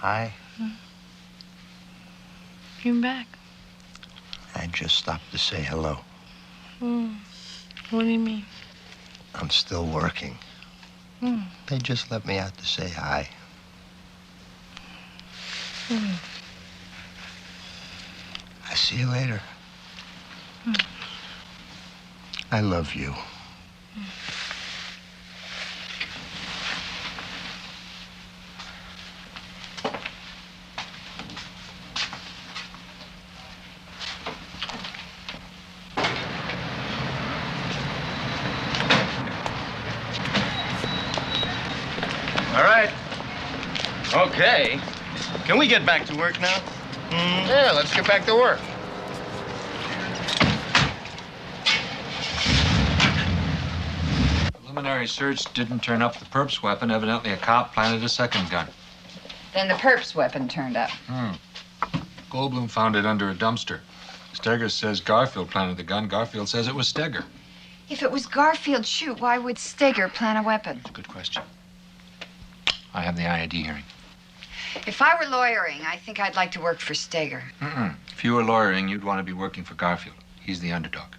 Hi. You're back. I just stopped to say hello. What do you mean? I'm still working. They just let me out to say hi. I see you later. I love you. All right. Okay. Can we get back to work now? Yeah, let's get back to work. Preliminary search didn't turn up the perp's weapon. Evidently, a cop planted a second gun. Then the perp's weapon turned up. Goldblum found it under a dumpster. Steger says Garfield planted the gun. Garfield says it was Steger. If it was Garfield's shoot, why would Steger plant a weapon? Good question. I have the IID hearing. If I were lawyering, I think I'd like to work for Steger. If you were lawyering, you'd want to be working for Garfield. He's the underdog.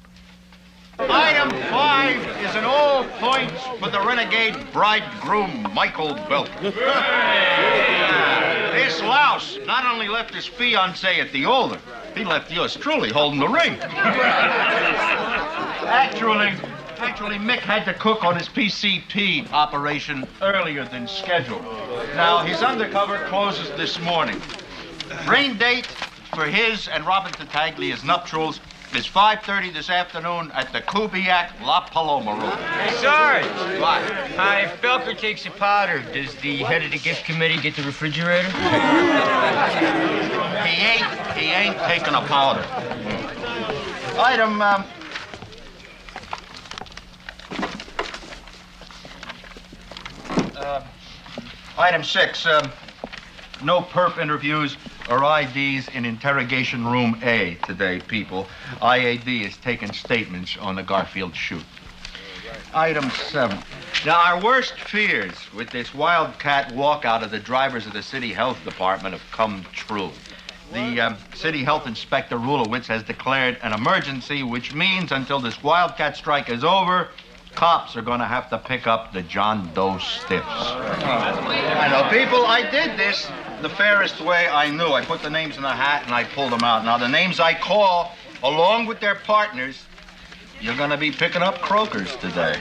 Item 5 is an all points for the renegade bridegroom, Michael Belton. This louse not only left his fiancée at the altar, he left yours truly holding the ring. Actually, Mick had to cook on his PCP operation earlier than scheduled. Now, his undercover closes this morning. Rain date for his and Robin Tattaglia's nuptials is 5:30 this afternoon at the Kubiak La Paloma Room. Hey, Sarge. What? If Belker takes a powder, does the head of the gift committee get the refrigerator? He ain't taking a powder. Item 6, no perp interviews or IDs in interrogation room A today, people. IAD is taking statements on the Garfield shoot. Item 7. Now, our worst fears with this wildcat walkout of the drivers of the City Health Department have come true. The City Health Inspector Rulowitz has declared an emergency, which means until this wildcat strike is over, cops are going to have to pick up the John Doe stiffs. I know, people, I did this the fairest way I knew. I put the names in a hat and I pulled them out. Now, the names I call, along with their partners, you're going to be picking up croakers today.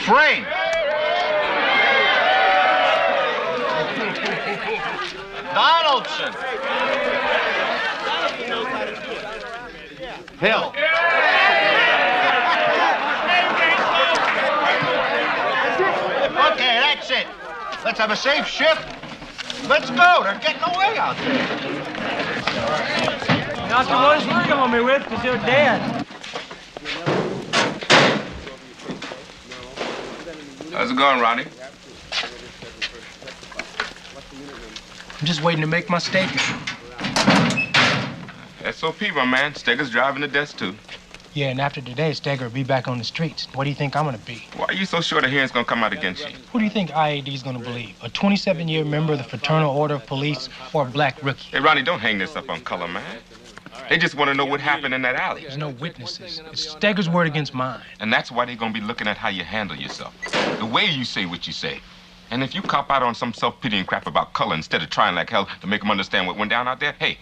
Frame. Donaldson. Hill. Okay, that's it. Let's have a safe shift. Let's go. They're getting away out there. Not the ones you're killing me with, because they're dead. How's it going, Ronnie? I'm just waiting to make my statement. SOP, my man. Steger's driving the desk, too. Yeah, and after today, Steger will be back on the streets. What do you think I'm gonna be? Why are you so sure the hearing's gonna come out against you? Who do you think IAD's gonna believe? A 27-year member of the Fraternal Order of Police or a black rookie? Hey, Ronnie, don't hang this up on color, man. They just want to know what happened in that alley. There's no witnesses. It's Steger's word against mine. And that's why they're gonna be looking at how you handle yourself. The way you say what you say. And if you cop out on some self-pitying crap about color instead of trying like hell to make them understand what went down out there, hey,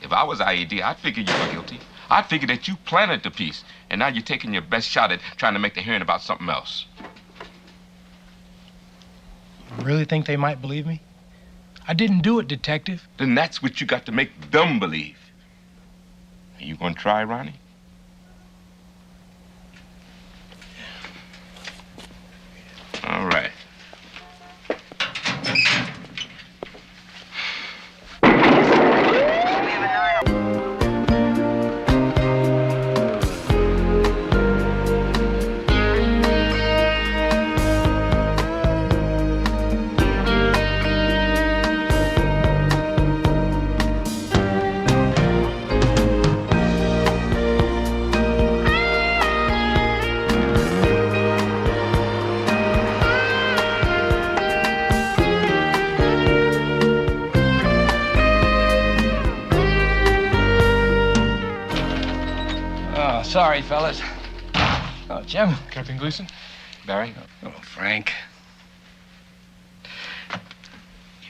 if I was IAD, I'd figure you were guilty. I'd figure that you planted the piece, and now you're taking your best shot at trying to make the hearing about something else. You really think they might believe me? I didn't do it, Detective. Then that's what you got to make them believe. Are you gonna try, Ronnie? All right. Sorry, fellas. Oh, Jim. Captain Gleason? Barry? Oh, Frank.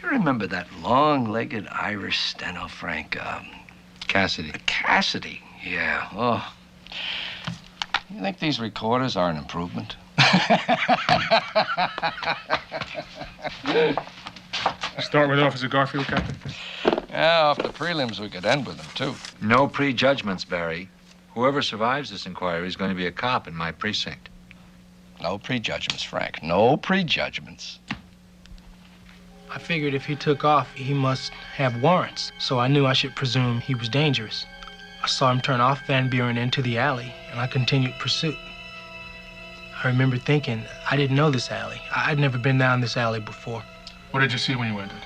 You remember that long-legged Irish steno, Frank? Cassidy. Cassidy, yeah. Oh. You think these recorders are an improvement? Start with Officer Garfield, Captain. Yeah, off the prelims, we could end with them, too. No prejudgments, Barry. Whoever survives this inquiry is going to be a cop in my precinct. No prejudgments, Frank. No prejudgments. I figured if he took off, he must have warrants, so I knew I should presume he was dangerous. I saw him turn off Van Buren into the alley, and I continued pursuit. I remember thinking, I didn't know this alley. I'd never been down this alley before. What did you see when you entered?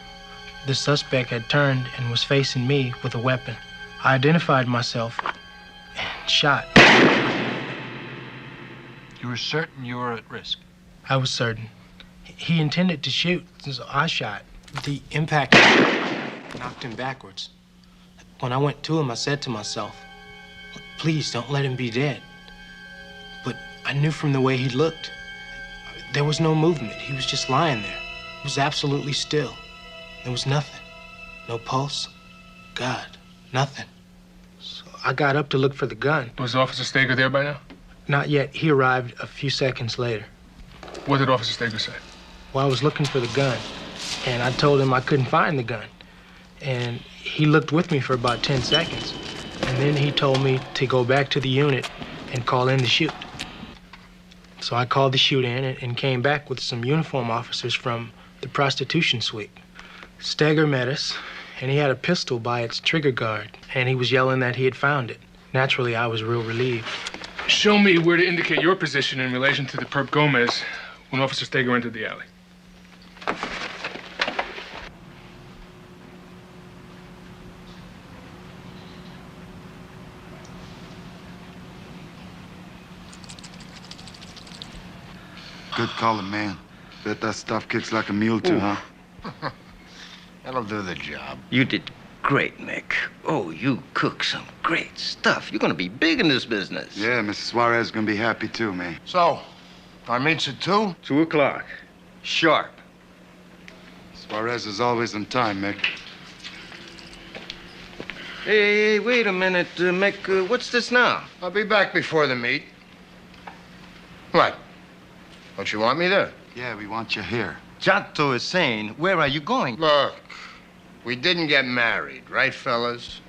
The suspect had turned and was facing me with a weapon. I identified myself and shot. You were certain you were at risk? I was certain. He intended to shoot, so I shot. The impact knocked him backwards. When I went to him, I said to myself, please don't let him be dead. But I knew from the way he looked, there was no movement. He was just lying there. It was absolutely still. There was nothing. No pulse. God, nothing. So I got up to look for the gun. Was Officer Steger there by now? Not yet. He arrived a few seconds later. What did Officer Steger say? Well, I was looking for the gun, and I told him I couldn't find the gun. And he looked with me for about 10 seconds. And then he told me to go back to the unit and call in the chute. So I called the chute in and came back with some uniform officers from the prostitution suite. Steger met us, and he had a pistol by its trigger guard, and he was yelling that he had found it. Naturally, I was real relieved. Show me where to indicate your position in relation to the perp Gomez when Officer Steger entered the alley. Good calling, man. Bet that stuff kicks like a mule, too, huh? That'll do the job. You did great, Mick. Oh, you cook some great stuff. You're gonna be big in this business. Yeah, Mrs. Suarez is gonna be happy, too, man. So, our meet's at 2? 2 o'clock. Sharp. Suarez is always on time, Mick. Hey, wait a minute, Mick. What's this now? I'll be back before the meet. What? Don't you want me there? Yeah, we want you here. Giotto is saying, where are you going? Look, we didn't get married, right, fellas?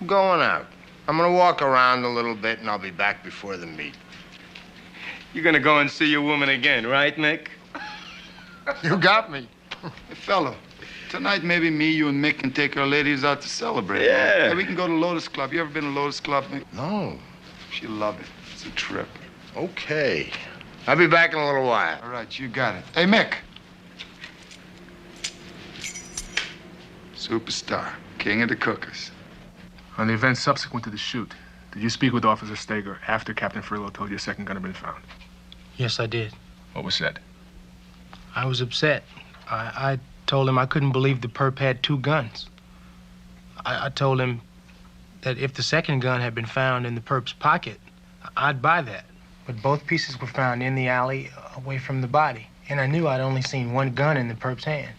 I'm going out. I'm gonna walk around a little bit, and I'll be back before the meet. You're gonna go and see your woman again, right, Mick? You got me. Hey, fella, tonight maybe me, you, and Mick can take our ladies out to celebrate. Yeah. Hey, we can go to Lotus Club. You ever been to Lotus Club, Mick? No. She'll love it. It's a trip. Okay. I'll be back in a little while. All right, you got it. Hey, Mick. Superstar. King of the cookers. On the events subsequent to the shoot, did you speak with Officer Steger after Captain Furlow told you a second gun had been found? Yes, I did. What was said? I was upset. I told him I couldn't believe the perp had 2 guns. I told him that if the second gun had been found in the perp's pocket, I'd buy that. But both pieces were found in the alley away from the body. And I knew I'd only seen 1 gun in the perp's hand.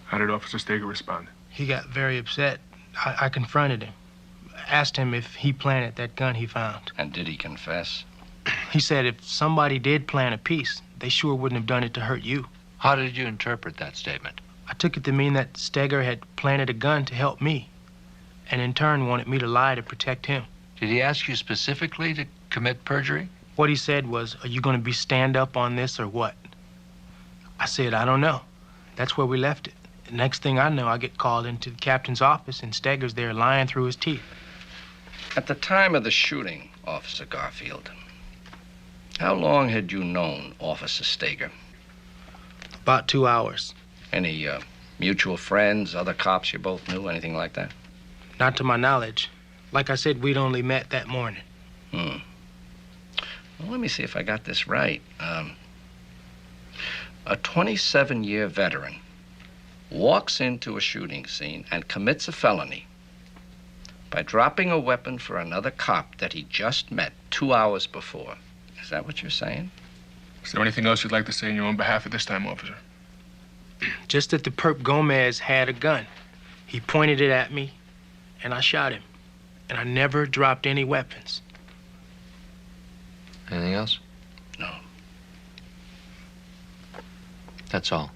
How did Officer Steger respond? He got very upset. I confronted him. Asked him if he planted that gun he found. And did he confess? He said if somebody did plant a piece, they sure wouldn't have done it to hurt you. How did you interpret that statement? I took it to mean that Steger had planted a gun to help me, and in turn wanted me to lie to protect him. Did he ask you specifically to commit perjury? What he said was, are you going to be stand up on this or what? I said, I don't know. That's where we left it. The next thing I know, I get called into the captain's office, and Steger's there lying through his teeth. At the time of the shooting, Officer Garfield, how long had you known Officer Steger? About 2 hours. Any mutual friends, other cops you both knew, anything like that? Not to my knowledge. Like I said, we'd only met that morning. Well, let me see if I got this right. A 27-year veteran walks into a shooting scene and commits a felony by dropping a weapon for another cop that he just met 2 hours before. Is that what you're saying? Is there anything else you'd like to say in your own behalf at this time, officer? Just that the perp Gomez had a gun. He pointed it at me, and I shot him. And I never dropped any weapons. Anything else? No. That's all.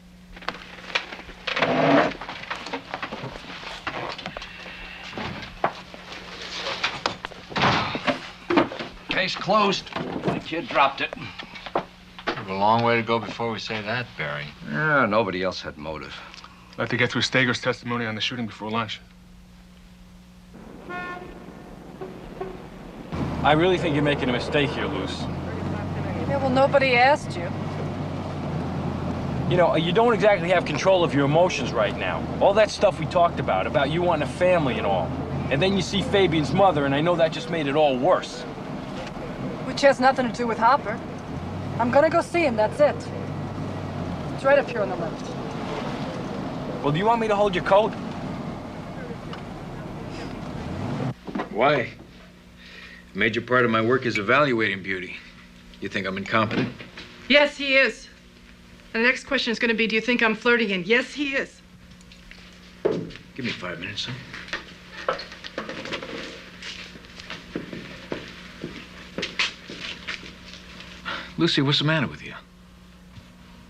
Case closed. The kid dropped it. We have a long way to go before we say that, Barry. Yeah, nobody else had motive. I'd like to get through Stager's testimony on the shooting before lunch. I really think you're making a mistake here, Luce. Yeah, well, nobody asked you. You know, you don't exactly have control of your emotions right now. All that stuff we talked about you wanting a family and all. And then you see Fabian's mother, and I know that just made it all worse. Which has nothing to do with Hopper. I'm gonna go see him, that's it. It's right up here on the left. Well, do you want me to hold your coat? Why? A major part of my work is evaluating beauty. You think I'm incompetent? Yes, he is. And the next question is gonna be, do you think I'm flirting? And yes, he is. Give me 5 minutes, huh? Lucy, what's the matter with you?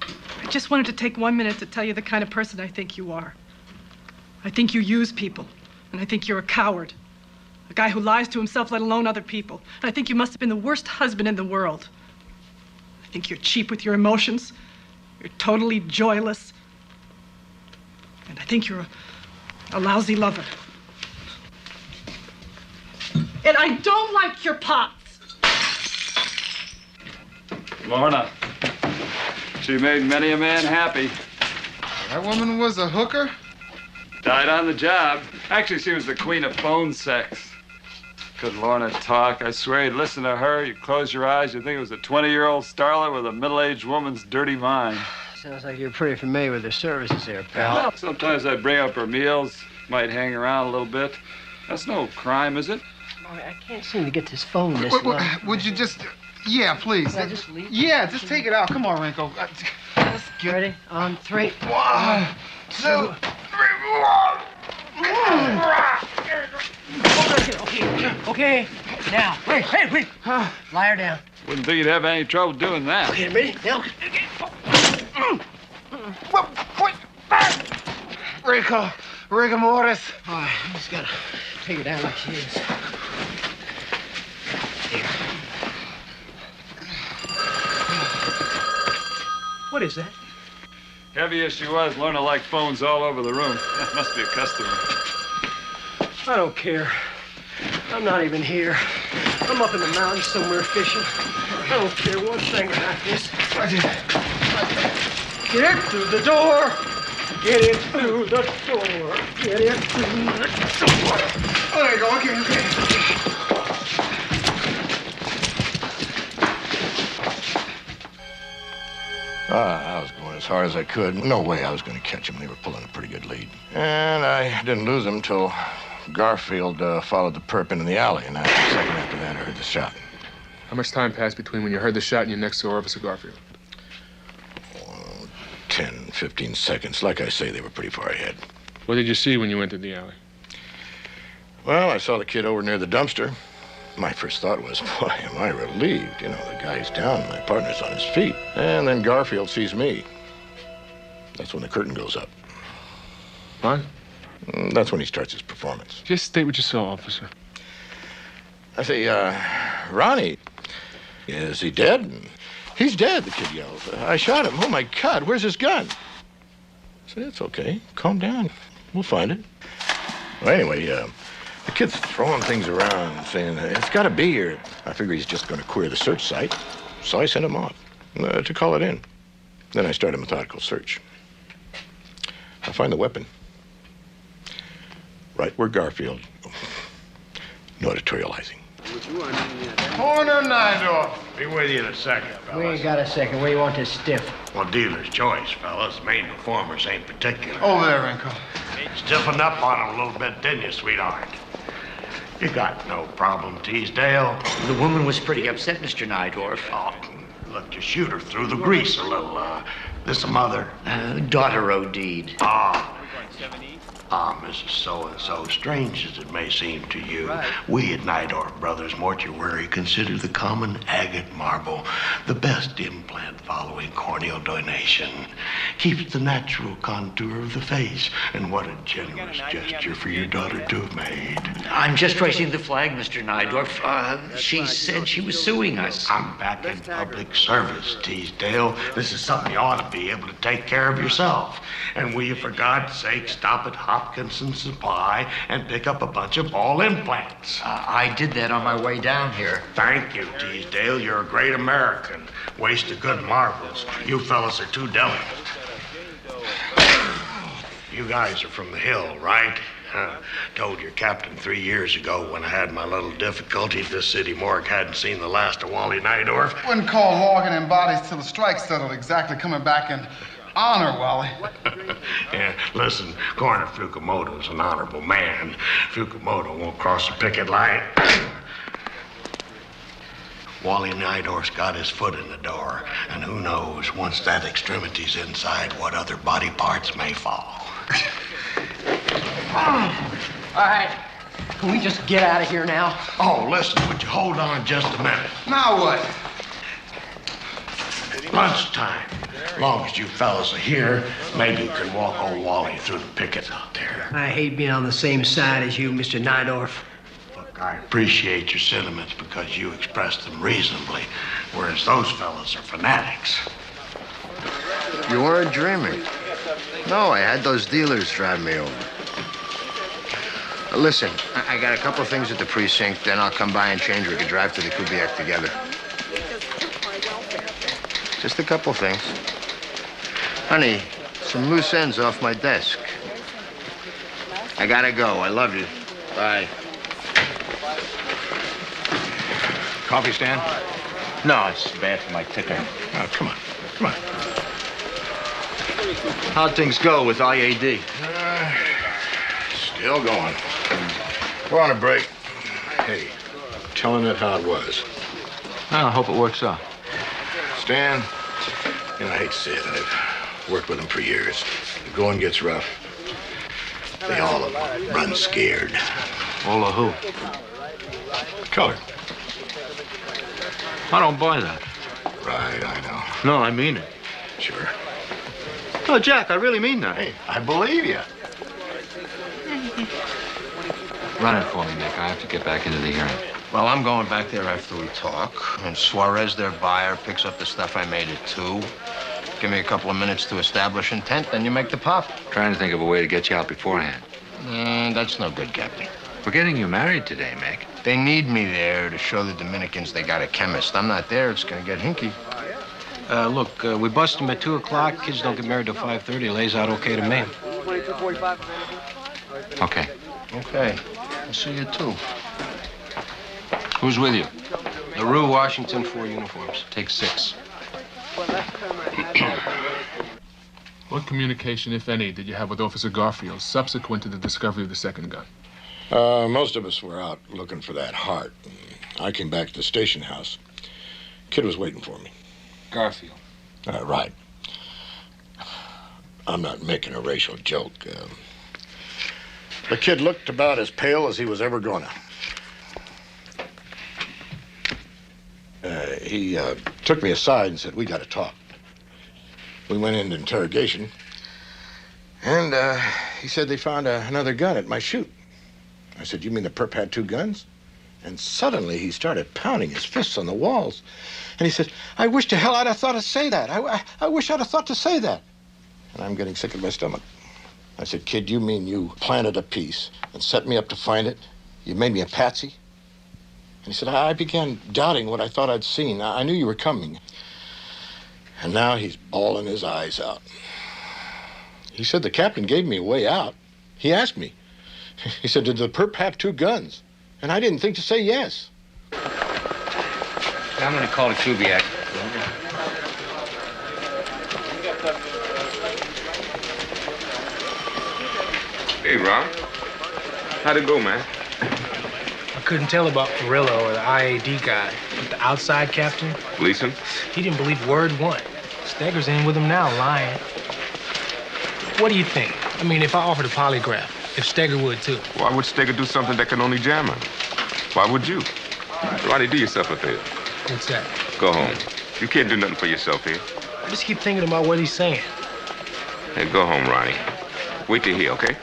I just wanted to take 1 minute to tell you the kind of person I think you are. I think you use people, and I think you're a coward. A guy who lies to himself, let alone other people. And I think you must have been the worst husband in the world. I think you're cheap with your emotions. You're totally joyless. And I think you're a lousy lover. And I don't like your pots. Lorna, she made many a man happy. That woman was a hooker? Died on the job. Actually, she was the queen of phone sex. Could Lorna talk? I swear you'd listen to her, you'd close your eyes, you'd think it was a 20-year-old starlet with a middle-aged woman's dirty mind. Sounds like you're pretty familiar with her services there, pal. Well, sometimes I bring up her meals, might hang around a little bit. That's no crime, is it? Boy, I can't seem to get this phone this low. Would you just... Yeah, please. Can I just leave? Yeah, just take it out. Come on, Renko. Ready? On 3. 1, 2, 3, 4. Okay. Now, wait. Lie her down. Wouldn't think you'd have any trouble doing that. Okay, ready? Now. Renko, rigor mortis. All right, I just gotta take her down like she is. Here. What is that? Heavy as she was, Lorna liked phones all over the room. Must be a customer. I don't care. I'm not even here. I'm up in the mountains somewhere fishing. I don't care one thing about this. Get it through the door. Get it through the door. Get it through the door. Oh, there you go. Okay. I was going as hard as I could. No way I was going to catch them. They were pulling a pretty good lead. And I didn't lose them till Garfield followed the perp into the alley. And a second after that, I heard the shot. How much time passed between when you heard the shot and your next door Officer Garfield? 10, 15 seconds. Like I say, they were pretty far ahead. What did you see when you entered the alley? Well, I saw the kid over near the dumpster. My first thought was, boy, am I relieved. You know, the guy's down, my partner's on his feet. And then Garfield sees me. That's when the curtain goes up. What? That's when he starts his performance. Just state what you saw, officer. I say, Ronnie, is he dead? He's dead, the kid yells. I shot him. Oh, my God, where's his gun? I said, it's okay. Calm down. We'll find it. Well, anyway, the kid's throwing things around, saying, it's got to be here. I figure he's just going to queer the search site, so I sent him off to call it in. Then I start a methodical search. I find the weapon. Right where Garfield. No editorializing. Corner 9 off. Be with you in a second, We ain't got a second. Where you want this stiff? Well, dealer's choice, fellas. Main performers ain't particular. Over there, Renko. Stiffen up on him a little bit, didn't you, sweetheart? You got no problem, Teasdale. The woman was pretty upset, Mr. Nydorf. Oh, look, you shoot her through the grease a little. This a mother? Daughter OD'd. Mrs. So-and-so, strange as it may seem to you, we at Nydorf Brothers Mortuary consider the common agate marble the best implant following corneal donation. Keeps the natural contour of the face, and what a generous gesture for your daughter to have made. I'm just raising the flag, Mr. Nydorf. She said she was suing us. I'm back in public service, Teasdale. This is something you ought to be able to take care of yourself. And will you, for God's sake, stop at Hopkinson Supply and pick up a bunch of ball implants? I did that on my way down here. Thank you, Teasdale. You're a great American. Waste of good marbles. You fellas are too delicate. You guys are from the Hill, right? Told your captain 3 years ago when I had my little difficulty this city morgue hadn't seen the last of Wally Nydorf. Wouldn't call logging in bodies till the strike settled exactly coming back in honor, Wally. Yeah, listen, Coroner Fukumoto's an honorable man. Fukumoto won't cross the picket line. Wally Nydorf's got his foot in the door, and who knows, once that extremity's inside, what other body parts may fall. All right. Can we just get out of here now? Oh, listen, would you hold on just a minute? Now what? Lunchtime. As long as you fellas are here, maybe you can walk old Wally through the pickets out there. I hate being on the same side as you, Mr. Nydorf. Look, I appreciate your sentiments because you express them reasonably, whereas those fellas are fanatics. You weren't dreaming. No, I had those dealers drive me over. Listen, I got a couple of things at the precinct, then I'll come by and change. We can drive to the Kubiak together. Just a couple things. Honey, some loose ends off my desk. I gotta go. I love you. Bye. Coffee stand? No, it's bad for my ticker. Oh, come on. Come on. How'd things go with IAD? Still going. We're on a break. Hey, telling it how it was. I hope it works out. Stan, you know, I hate to say it, I've worked with them for years. The going gets rough. They all of them run scared. All of who? Colored. I don't buy that. Right, I know. No, I mean it. Sure. No, Jack, I really mean that. Hey, I believe you. Run it for me, Nick. I have to get back into the hearing. Well, I'm going back there after we talk. And Suarez, their buyer, picks up the stuff I made at 2. Give me a couple of minutes to establish intent, then you make the pop. Trying to think of a way to get you out beforehand. That's no good, Captain. We're getting you married today, Mick. They need me there to show the Dominicans they got a chemist. I'm not there, it's gonna get hinky. Look, we bust them at 2 o'clock. Kids don't get married till 5:30. It lays out okay to me. Okay. Okay. I'll see you too. Who's with you? LaRue, Washington, 4 uniforms. Take 6. What communication, if any, did you have with Officer Garfield subsequent to the discovery of the second gun? Most of us were out looking for that heart. I came back to the station house. Kid was waiting for me. Garfield. Right. I'm not making a racial joke. The kid looked about as pale as he was ever gonna. He took me aside and said, "We gotta talk." We went into interrogation, and he said they found another gun at my chute. I said, "You mean the perp had 2 guns?" And suddenly he started pounding his fists on the walls. And he said, "I wish to hell I'd have thought to say that. I wish I'd have thought to say that." And I'm getting sick in my stomach. I said, "Kid, you mean you planted a piece and set me up to find it? You made me a patsy?" And he said, I began doubting what I thought I'd seen. I knew you were coming. And now he's bawling his eyes out. He said the captain gave me a way out. He asked me. He said, "Did the perp have 2 guns?" And I didn't think to say yes. I'm going to call the Kubiak. Hey, Rob. How'd it go, man? couldn't tell about Perillo or the IAD guy, but the outside captain, Gleason? he didn't believe word one. Steger's in with him now, lying. What do you think? I mean, if I offered a polygraph, if Steger would too. Why would Steger do something that can only jam him? Why would you? Ronnie, do yourself a favor. What's that? Go home. You can't do nothing for yourself here. I just keep thinking about what he's saying. Hey, go home, Ronnie. Wait till here, okay?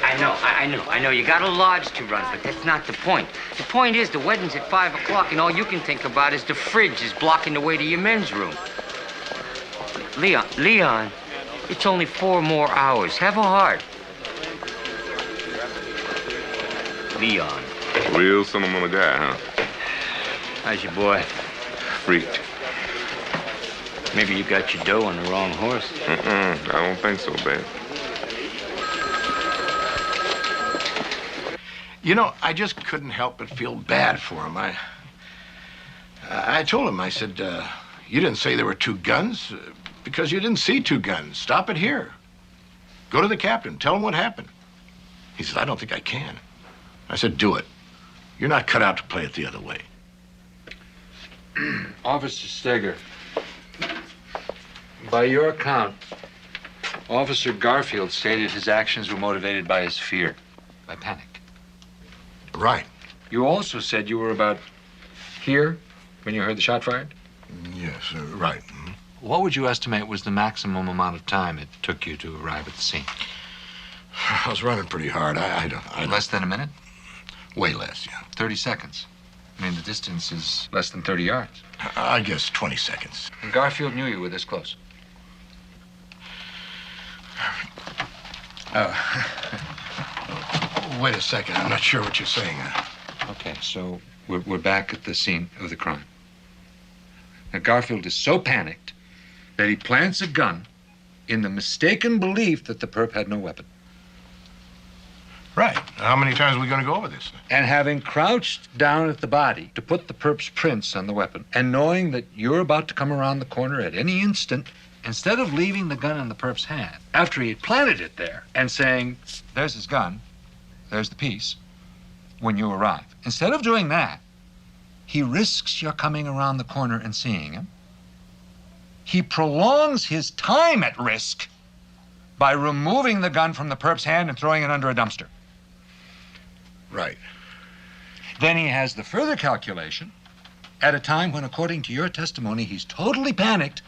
I know. You got a lodge to run, but that's not the point. The point is the wedding's at 5 o'clock, and all you can think about is the fridge is blocking the way to your men's room. Leon, it's only 4 more hours. Have a heart. Leon. Real sentimental guy, huh? How's your boy? Freaked. Maybe you got your dough on the wrong horse. I don't think so, babe. You know, I just couldn't help but feel bad for him. I told him, I said, you didn't say there were 2 guns because you didn't see 2 guns. Stop it here. Go to the captain. Tell him what happened. He said, I don't think I can. I said, do it. You're not cut out to play it the other way. Officer Steger, by your account, Officer Garfield stated his actions were motivated by his fear, by panic. Right. You also said you were about here when you heard the shot fired? Yes, right. What would you estimate was the maximum amount of time it took you to arrive at the scene? I was running pretty hard. I don't... Less than a minute? Way less, yeah. 30 seconds. I mean, the distance is less than 30 yards. I guess 20 seconds. And Garfield knew you were this close. Wait a second. I'm not sure what you're saying. Okay, so we're back at the scene of the crime. Now, Garfield is so panicked that he plants a gun in the mistaken belief that the perp had no weapon. Right. How many times are we going to go over this? And having crouched down at the body to put the perp's prints on the weapon, and knowing that you're about to come around the corner at any instant, instead of leaving the gun in the perp's hand, after he had planted it there and saying, there's his gun, there's the piece, when you arrive, instead of doing that, he risks your coming around the corner and seeing him. He prolongs his time at risk by removing the gun from the perp's hand and throwing it under a dumpster. Right. Then he has the further calculation at a time when, according to your testimony, he's totally panicked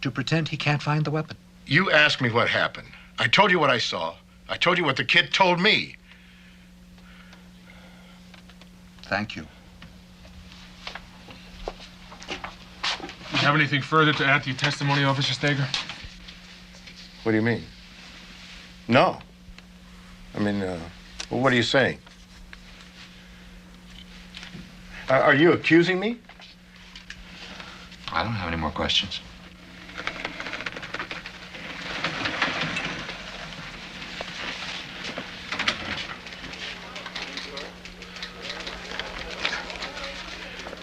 to pretend he can't find the weapon. You asked me what happened. I told you what I saw. I told you what the kid told me. Thank you. You have anything further to add to your testimony, Officer Steger? What do you mean? No. I mean, well, what are you saying? Are you accusing me? I don't have any more questions.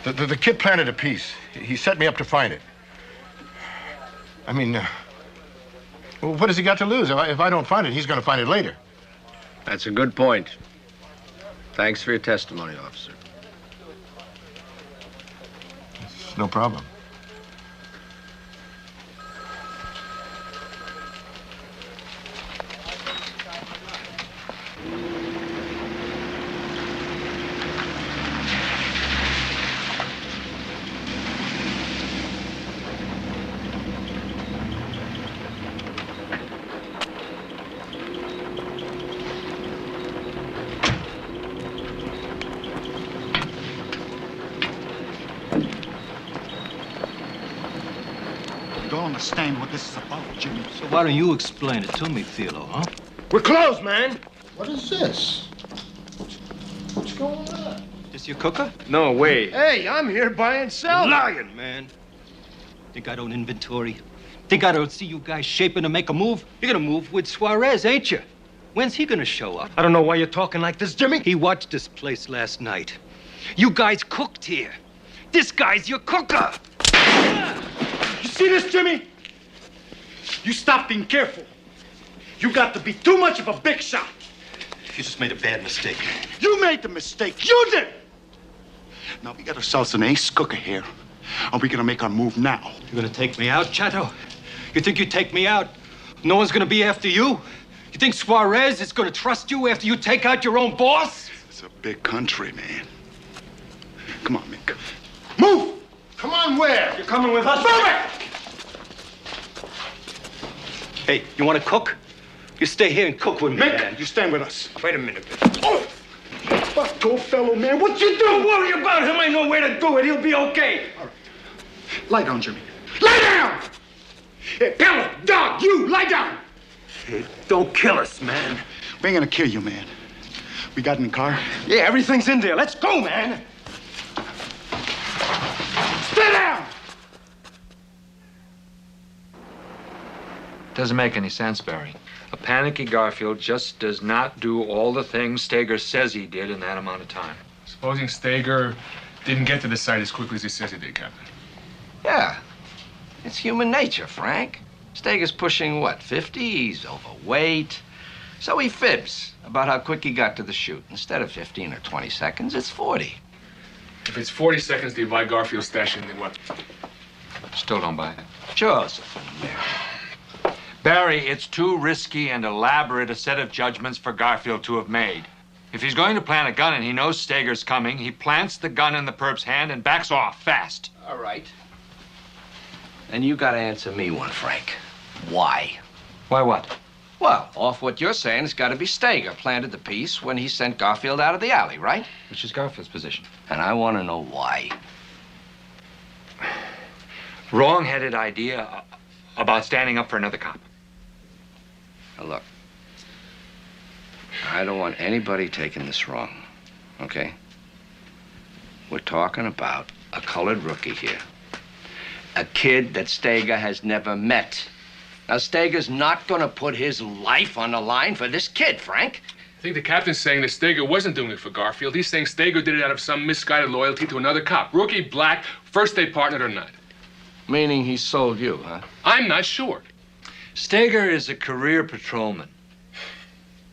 The kid planted a piece. He set me up to find it. I mean, well, what has he got to lose? If I don't find it, he's going to find it later. That's a good point. Thanks for your testimony, officer. It's no problem. Don't understand what this is about, Jimmy. So why don't you explain it to me, Philo, huh? We're closed, man. What is this? What's going on? This your cooker? No way. Hey, I'm here buying self. Lying, man. Think I don't inventory? Think I don't see you guys shaping to make a move? You're gonna move with Suarez, ain't you? When's he gonna show up? I don't know why you're talking like this, Jimmy. He watched this place last night. You guys cooked here. This guy's your cooker. You see this, Jimmy? You stop being careful. You got to be too much of a big shot. You just made a bad mistake. You made the mistake. You did. Now we got ourselves an ace cooker here. Are we gonna make our move now? You're gonna take me out, Chato? You think you take me out? No one's gonna be after you? You think Suarez is gonna trust you after you take out your own boss? It's a big country, man. Come on, Mick. Move! Come on, where? You're coming with us? Move it! Hey, you wanna cook? You stay here and cook with me, Mick, man. you stand with us. Wait a minute. Oh! Bucko, fellow man, what you do? Don't worry about him. I know where to do it. He'll be okay. All right. Lie down, Jimmy. Lie down! Hey, Pello, dog, you, lie down! Hey, don't kill us, man. We ain't gonna kill you, man. We got in the car? Yeah, everything's in there. Let's go, man. Stay down! Doesn't make any sense, Barry. A panicky Garfield just does not do all the things Steger says he did in that amount of time. Supposing Steger didn't get to the site as quickly as he says he did, Captain. Yeah. It's human nature, Frank. Steger's pushing, what, 50? He's overweight. So he fibs about how quick he got to the chute. Instead of 15 or 20 seconds, it's 40. If it's 40 seconds to buy Garfield's station, then what? Still don't buy it. Joseph. Barry, it's too risky and elaborate a set of judgments for Garfield to have made. If he's going to plant a gun and he knows Steger's coming, he plants the gun in the perp's hand and backs off fast. All right. And you gotta answer me one, Frank. Why? Why what? Well, off what you're saying, it's gotta be Steger planted the piece when he sent Garfield out of the alley, right? Which is Garfield's position. And I want to know why. Wrong-headed idea about standing up for another cop. Now, look. I don't want anybody taking this wrong, okay? We're talking about a colored rookie here. A kid that Steger has never met. Now, Steger's not gonna put his life on the line for this kid, Frank. I think the captain's saying that Steger wasn't doing it for Garfield. He's saying Steger did it out of some misguided loyalty to another cop. Rookie, black, first they partnered or not. Meaning he sold you, huh? I'm not sure. Steger is a career patrolman.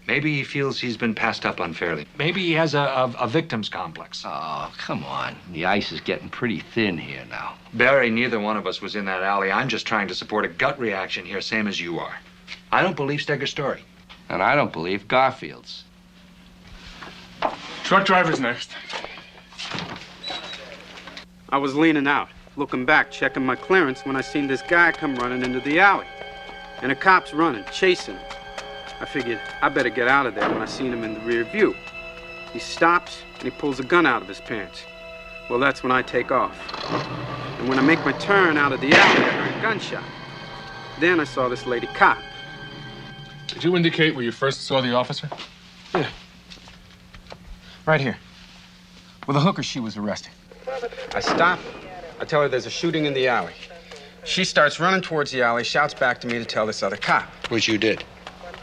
Maybe he feels he's been passed up unfairly. Maybe he has a victim's complex. Oh, come on. The ice is getting pretty thin here now. Barry, neither one of us was in that alley. I'm just trying to support a gut reaction here, same as you are. I don't believe Steger's story. And I don't believe Garfield's. Truck driver's next. I was leaning out, looking back, checking my clearance when I seen this guy come running into the alley. And a cop's running, chasing him. I figured I better get out of there when I seen him in the rear view. He stops and he pulls a gun out of his pants. Well, that's when I take off. And when I make my turn out of the alley, I heard a gunshot. Then I saw this lady cop. Did you indicate where you first saw the officer? Yeah. Right here. With a hooker she was arrested. I stop. I tell her there's a shooting in the alley. She starts running towards the alley, shouts back to me to tell this other cop. Which you did.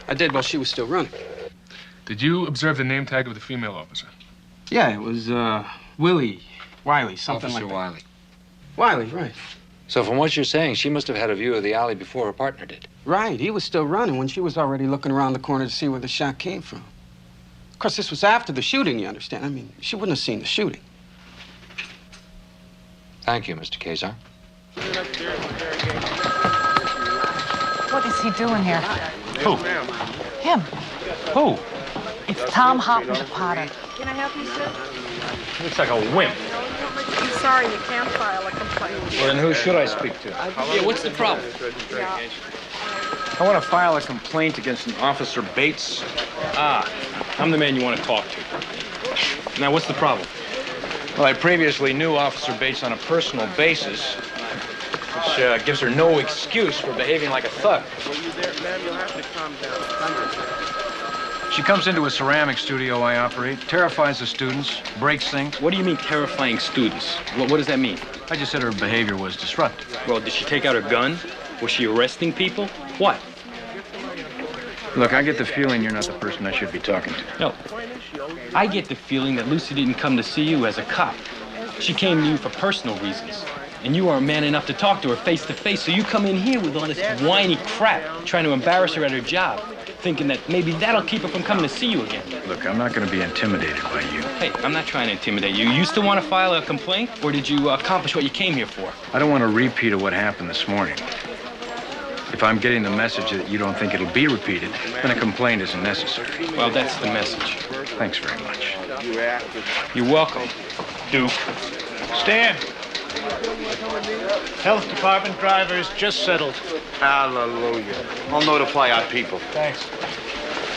I did while she was still running. Did you observe the name tag of the female officer? Yeah, it was, Willie, Wiley, something Officer like that. Wiley. Wiley, right. So from what you're saying, she must have had a view of the alley before her partner did. Right, he was still running when she was already looking around the corner to see where the shot came from. Of course, this was after the shooting, you understand? I mean, she wouldn't have seen the shooting. Thank you, Mr. Kazar. What is he doing here? Who? Him. Who? It's Tom Hoppen, the potter. Can I help you, sir? Looks like a wimp. I'm sorry, you can't file a complaint. Well, then who should I speak to? Yeah, what's the problem? Yeah. I want to file a complaint against an Officer Bates. Ah, I'm the man you want to talk to. Now, what's the problem? Well, I previously knew Officer Bates on a personal basis, which gives her no excuse for behaving like a thug. Ma'am, you'll have to calm down. She comes into a ceramic studio I operate, terrifies the students, breaks things. What do you mean terrifying students? What does that mean? I just said her behavior was disruptive. Well, did she take out her gun? Was she arresting people? What? Look, I get the feeling you're not the person I should be talking to. No. I get the feeling that Lucy didn't come to see you as a cop. She came to you for personal reasons. And you are man enough to talk to her face to face, so you come in here with all this whiny crap, trying to embarrass her at her job. thinking that maybe that'll keep her from coming to see you again. Look, I'm not going to be intimidated by you. Hey, I'm not trying to intimidate you. You still want to file a complaint, or did you accomplish what you came here for? I don't want a repeat of what happened this morning. If I'm getting the message that you don't think it'll be repeated, then a complaint isn't necessary. Well, that's the message. Thanks very much. You're welcome, Duke. Stan. Health Department drivers just settled. Hallelujah. I'll notify our people. Thanks.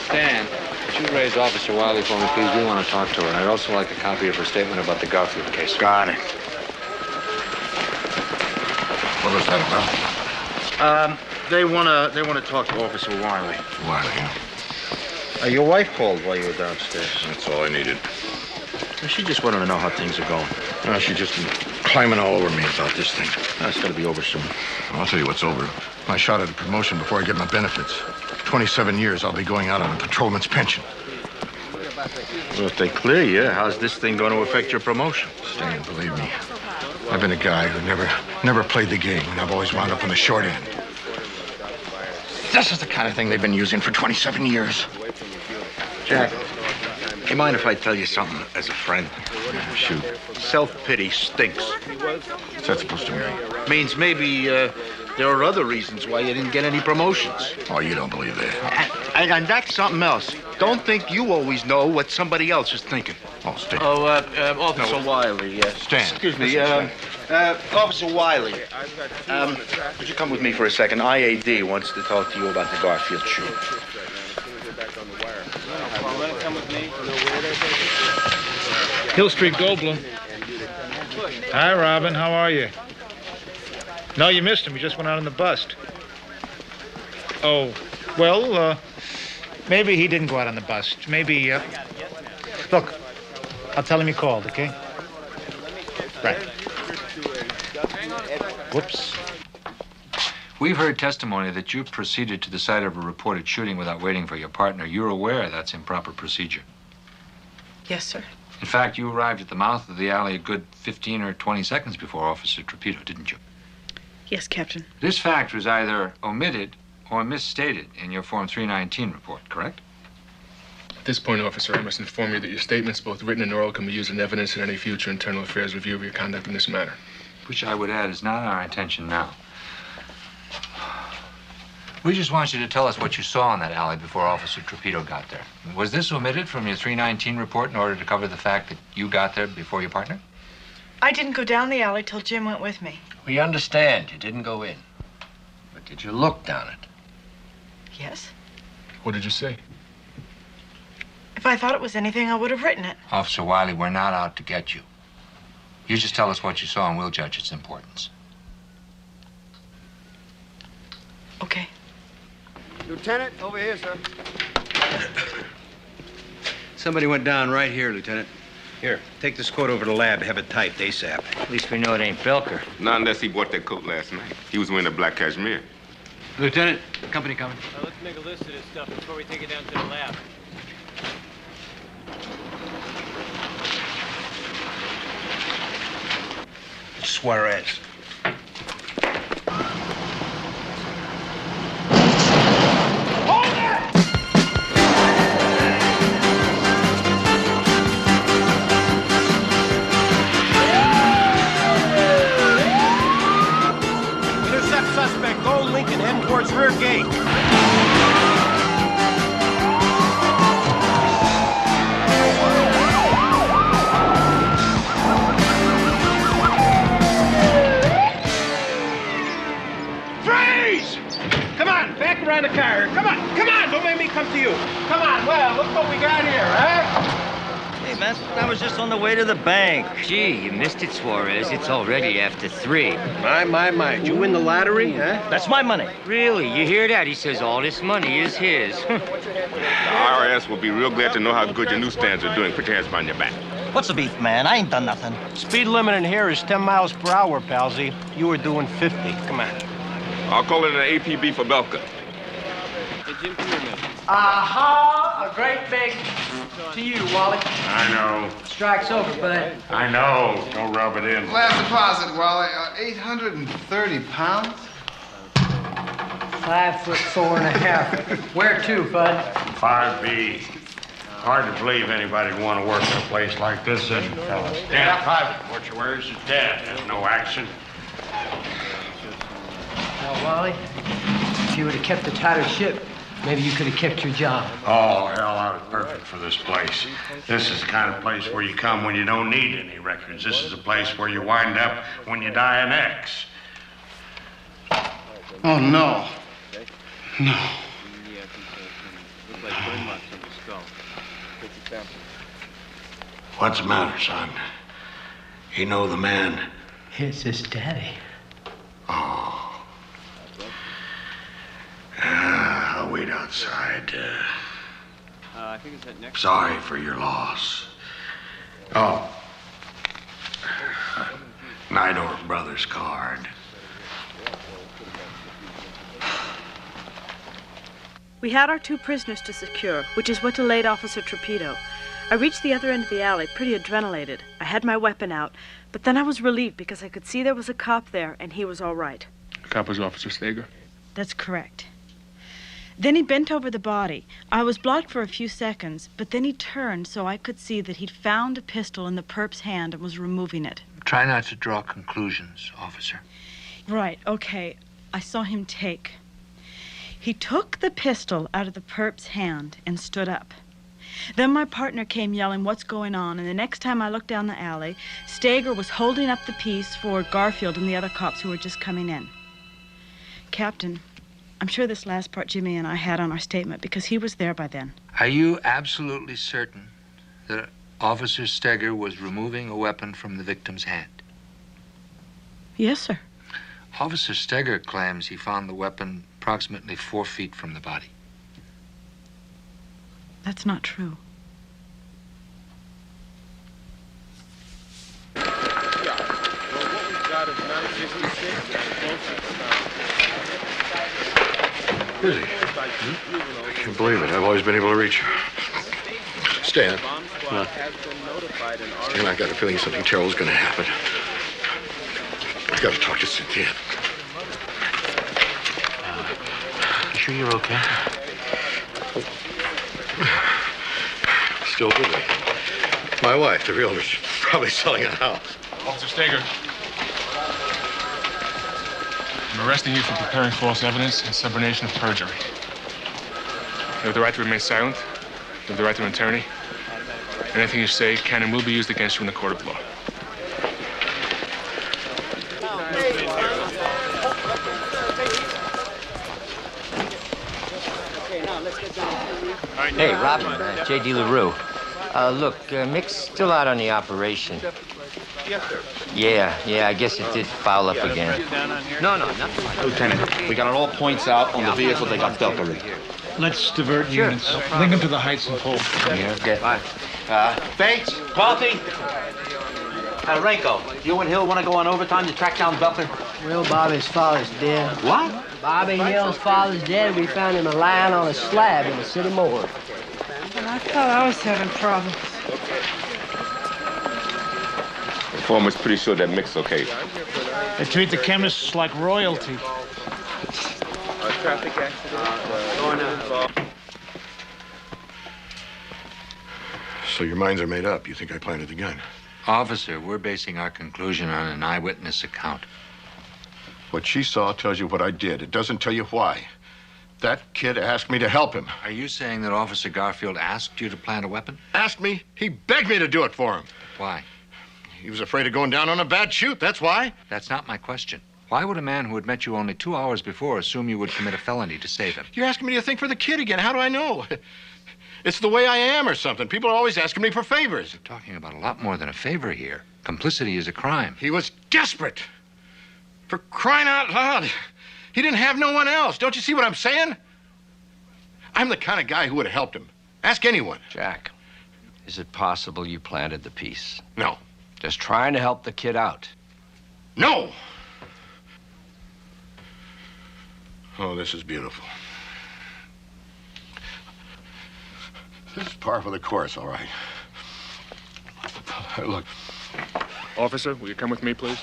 Stan, could you raise Officer Wiley for me, please? We want to talk to her. And I'd also like a copy of her statement about the Garfield case. Got it. What was that about? They wanna talk to Officer Wiley. Wiley, yeah. Your wife called while you were downstairs. That's all I needed. She just wanted to know how things are going. She just been climbing all over me about this thing. That's gonna be over soon. I'll tell you what's over. My shot at a promotion before I get my benefits. 27 years, I'll be going out on a patrolman's pension. Well, if they clear you, how's this thing going to affect your promotion? Stan, believe me, I've been a guy who never played the game, and I've always wound up on the short end. This is the kind of thing they've been using for 27 years. Jack, you mind if I tell you something as a friend? Yeah, shoot. Self-pity stinks. What's that supposed to mean? Means maybe there are other reasons why you didn't get any promotions. Oh, you don't believe that? And that's something else. Don't think you always know what somebody else is thinking. Oh, Stan. Officer Wiley. Stan. Excuse me. Officer Wiley. Would you come with me for a second? IAD wants to talk to you about the Garfield shooting. Hill Street Goldblum. Hi, Robin. How are you? No, you missed him. He just went out on the bust. Oh, well, maybe he didn't go out on the bust. Maybe, Look, I'll tell him you called, okay? Right. Whoops. We've heard testimony that you proceeded to the site of a reported shooting without waiting for your partner. You're aware that's improper procedure. Yes, sir. In fact, you arrived at the mouth of the alley a good 15 or 20 seconds before Officer Trapito, didn't you? Yes, Captain. This fact was either omitted or misstated in your Form 319 report, correct? At this point, officer, I must inform you that your statements, both written and oral, can be used in evidence in any future internal affairs review of your conduct in this matter. Which I would add is not our intention now. We just want you to tell us what you saw in that alley before Officer Trapito got there. Was this omitted from your 319 report in order to cover the fact that you got there before your partner? I didn't go down the alley till Jim went with me. We understand you didn't go in. But did you look down it? Yes. What did you say? If I thought it was anything, I would have written it. Officer Wiley, we're not out to get you. You just tell us what you saw and we'll judge its importance. Okay. Lieutenant, over here, sir. Somebody went down right here, Lieutenant. Here, take this coat over to the lab, have it typed ASAP. At least we know it ain't Belker. Not unless he bought that coat last night. He was wearing a black cashmere. Lieutenant, company coming. Let's make a list of this stuff before we take it down to the lab. Suarez. Intercept suspect, Gold Lincoln, heading towards rear gate. Freeze! Come on, back around the car. Come on, don't make me come to you. Come on, well, look what we got here, huh? Hey, man, I was just on the way to the bank. Gee, you missed it, Suarez. It's already after 3. My. Did you win the lottery, huh? That's my money. Really? You hear that? He says all this money is his. The IRS will be real glad to know how good your newsstands are doing. Put your hands behind your back. What's the beef, man? I ain't done nothing. Speed limit in here is 10 miles per hour, palsy. You were doing 50. Come on. I'll call it an APB for Belka. Hey, Jim, come here, man. Aha! A great big to you, Wally. I know. Strike's over, bud. I know. Don't rub it in. Last deposit, Wally. 830 pounds. 5'4.5". Where to, Bud? 5B. Hard to believe anybody'd want to work in a place like this, isn't it, fellas? Dan Private Mortuaries is dead. There's no action. Now, Wally, if you would have kept a tighter ship, maybe you could have kept your job. Oh, hell, I was perfect for this place. This is the kind of place where you come when you don't need any records. This is a place where you wind up when you die an X. Oh, no. No. What's the matter, son? You know the man? It's his daddy. Oh. I'll wait outside. I think it's that next. Sorry for your loss. Oh. Nidor Brothers card. We had our 2 prisoners to secure, which is what delayed Officer Torpedo. I reached the other end of the alley, pretty adrenalated. I had my weapon out, but then I was relieved because I could see there was a cop there, and he was all right. The cop was Officer Steger. That's correct. Then he bent over the body. I was blocked for a few seconds, but then he turned so I could see that he'd found a pistol in the perp's hand and was removing it. Try not to draw conclusions, officer. Right, okay. I saw him take. He took the pistol out of the perp's hand and stood up. Then my partner came yelling, "What's going on?" And the next time I looked down the alley, Steger was holding up the piece for Garfield and the other cops who were just coming in. Captain, I'm sure this last part Jimmy and I had on our statement because he was there by then. Are you absolutely certain that Officer Steger was removing a weapon from the victim's hand? Yes, sir. Officer Steger claims he found the weapon approximately 4 feet from the body. That's not true. Where is he? I can't believe it. I've always been able to reach her. Stan. What? Stan, I got a feeling something terrible is going to happen. I got to talk to Cynthia. You sure you're okay? Still dizzy. My wife, the realtor, she's probably selling a house. Officer Steger. I'm arresting you for preparing false evidence and subornation of perjury. You have the right to remain silent. You have the right to an attorney. Anything you say can and will be used against you in the court of law. Hey, Robin, J.D. LaRue. Look, Mick's still out on the operation. Yes, sir. Yeah, I guess it did foul up again. No, nothing like that. Lieutenant, we got on all points out on the vehicle. They got Delta. Let's divert Sure, units. no problem. Link them to the heights and pull. Yeah, okay. Bates, coffee. Renko, you and Hill want to go on overtime to track down Belton? Well, Bobby's father's dead. What? Bobby Hill's father's dead. We found him lying on a slab in the city morgue. And I thought I was having problems. The foreman's pretty sure that Mick's okay. They treat the chemists like royalty. Traffic accident. So your minds are made up. You think I planted the gun? Officer, we're basing our conclusion on an eyewitness account. What she saw tells you what I did. It doesn't tell you why. That kid asked me to help him. Are you saying that Officer Garfield asked you to plant a weapon? Asked me? He begged me to do it for him. Why? He was afraid of going down on a bad shoot, that's why. That's not my question. Why would a man who had met you only 2 hours before assume you would commit a felony to save him? You're asking me to think for the kid again. How do I know? It's the way I am or something. People are always asking me for favors. You're talking about a lot more than a favor here. Complicity is a crime. He was desperate. For crying out loud. He didn't have no one else. Don't you see what I'm saying? I'm the kind of guy who would have helped him. Ask anyone. Jack, is it possible you planted the piece? No. Just trying to help the kid out. No! Oh, this is beautiful. This is par for the course, all right. Look. Officer, will you come with me, please?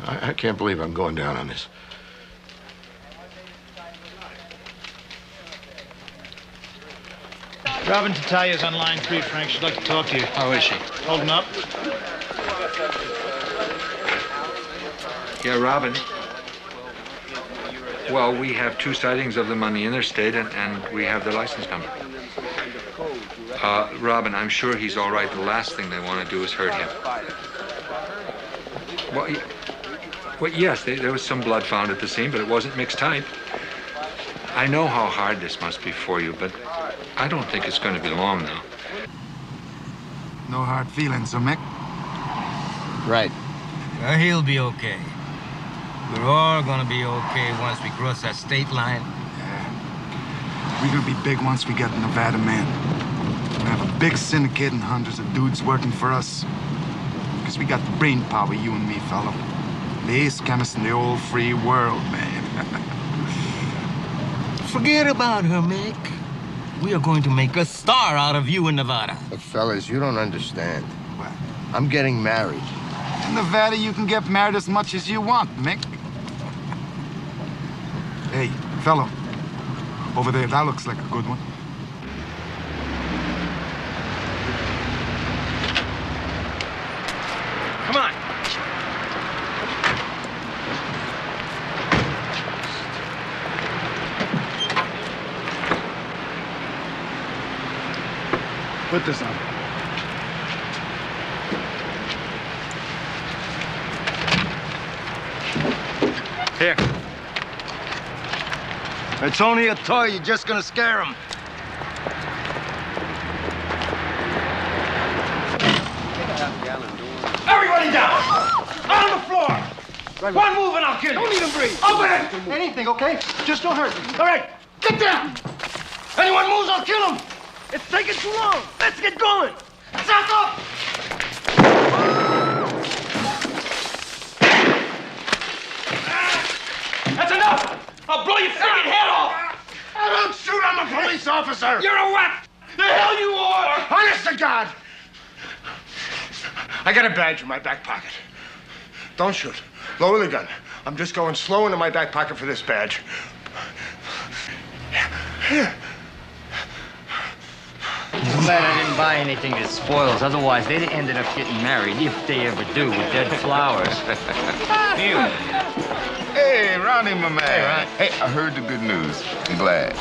I can't believe I'm going down on this. Robin Tataya's on line 3, Frank. She'd like to talk to you. How is she? Holding up? Yeah, Robin. Well, we have 2 sightings of them on the interstate, and we have their license number. Robin, I'm sure he's all right. The last thing they want to do is hurt him. Well, yes, there was some blood found at the scene, but it wasn't mixed type. I know how hard this must be for you, but I don't think it's going to be long now. No hard feelings, huh, Mick? Right. He'll be okay. We're all gonna be okay once we cross that state line. Yeah. We're gonna be big once we get Nevada man. We're gonna have a big syndicate and hundreds of dudes working for us. Because we got the brain power, you and me, fella. The ace chemist in the old free world, man. Forget about her, Mick. We are going to make a star out of you in Nevada. Look, fellas, you don't understand. I'm getting married. In Nevada, you can get married as much as you want, Mick. Hey, fellow. Over there, that looks like a good one. Come on. Put this on. Here. It's only a toy. You're just gonna scare him. Everybody down! On the floor! One move and I'll kill you! Don't need him breathe. Open it! Anything, okay? Just don't hurt me. All right, get down! Anyone moves, I'll kill him! It's taking too long! Let's get going! Sack up! That's enough! I'll blow your freaking head off! I don't shoot, I'm a police officer! You're a what? The hell you are! Honest to God! I got a badge in my back pocket. Don't shoot. Lower the gun. I'm just going slow into my back pocket for this badge. Here. I'm glad I didn't buy anything that spoils. Otherwise, they'd have ended up getting married, if they ever do, with dead flowers. Hey, Ronnie, my man. Hey, Ron. Hey, I heard the good news. I'm glad.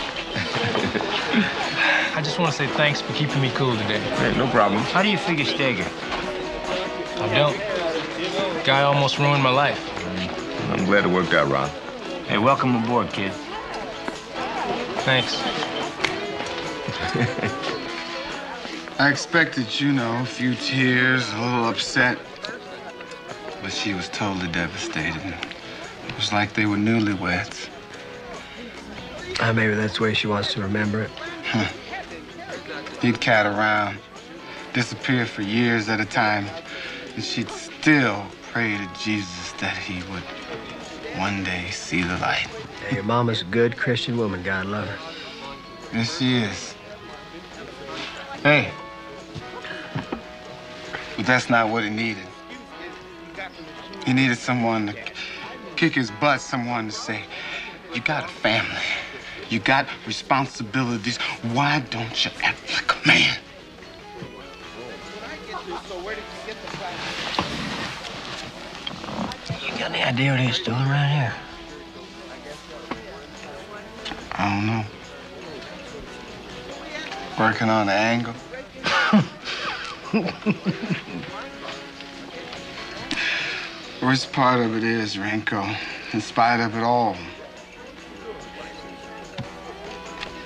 I just want to say thanks for keeping me cool today. Hey, no problem. How do you figure Steger? I don't. Guy almost ruined my life. I'm glad it worked out, Ron. Hey, welcome aboard, kid. Thanks. I expected, a few tears, a little upset. But she was totally devastated. It was like they were newlyweds. Maybe that's the way she wants to remember it. He'd cat around, disappear for years at a time, and she'd still pray to Jesus that he would one day see the light. Yeah, your mama's a good Christian woman, God love her. Yes, she is. Hey. But that's not what he needed. He needed someone to kick his butt, someone to say, you got a family. You got responsibilities. Why don't you act like a man? You got any idea what he's doing right here? I don't know. Working on the angle. Worst part of it is, Renko, in spite of it all,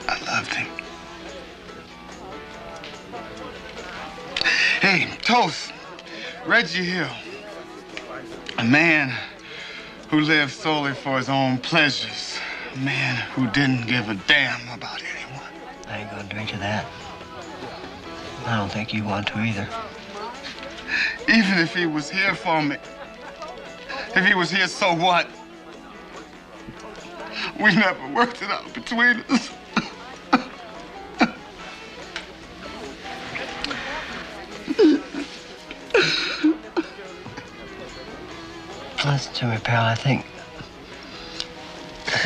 I loved him. Hey, toast, Reggie Hill. A man who lived solely for his own pleasures. A man who didn't give a damn about anyone. I ain't gonna drink to that. I don't think you want to either. Even if he was here for me. If he was here, so what? We never worked it out between us. Listen to me, pal. I think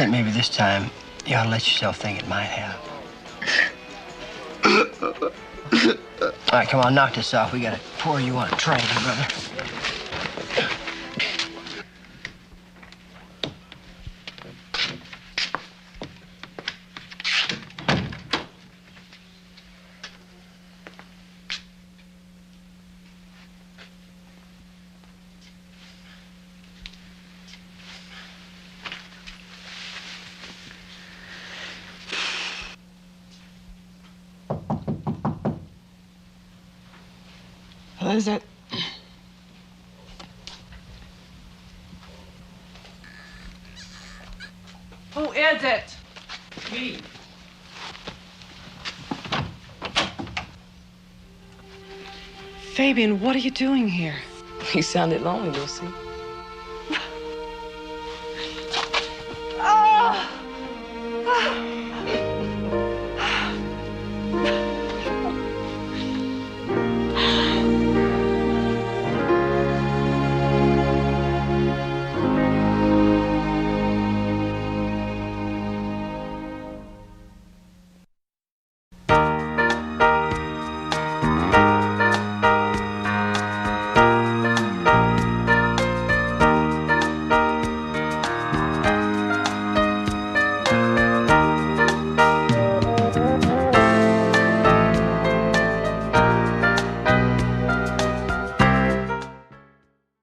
maybe this time you ought to let yourself think it might have. All right, come on, knock this off. We gotta pour you on a train, brother. Who is it? Who is it? Me. Fabian, what are you doing here? You sounded lonely, Lucy.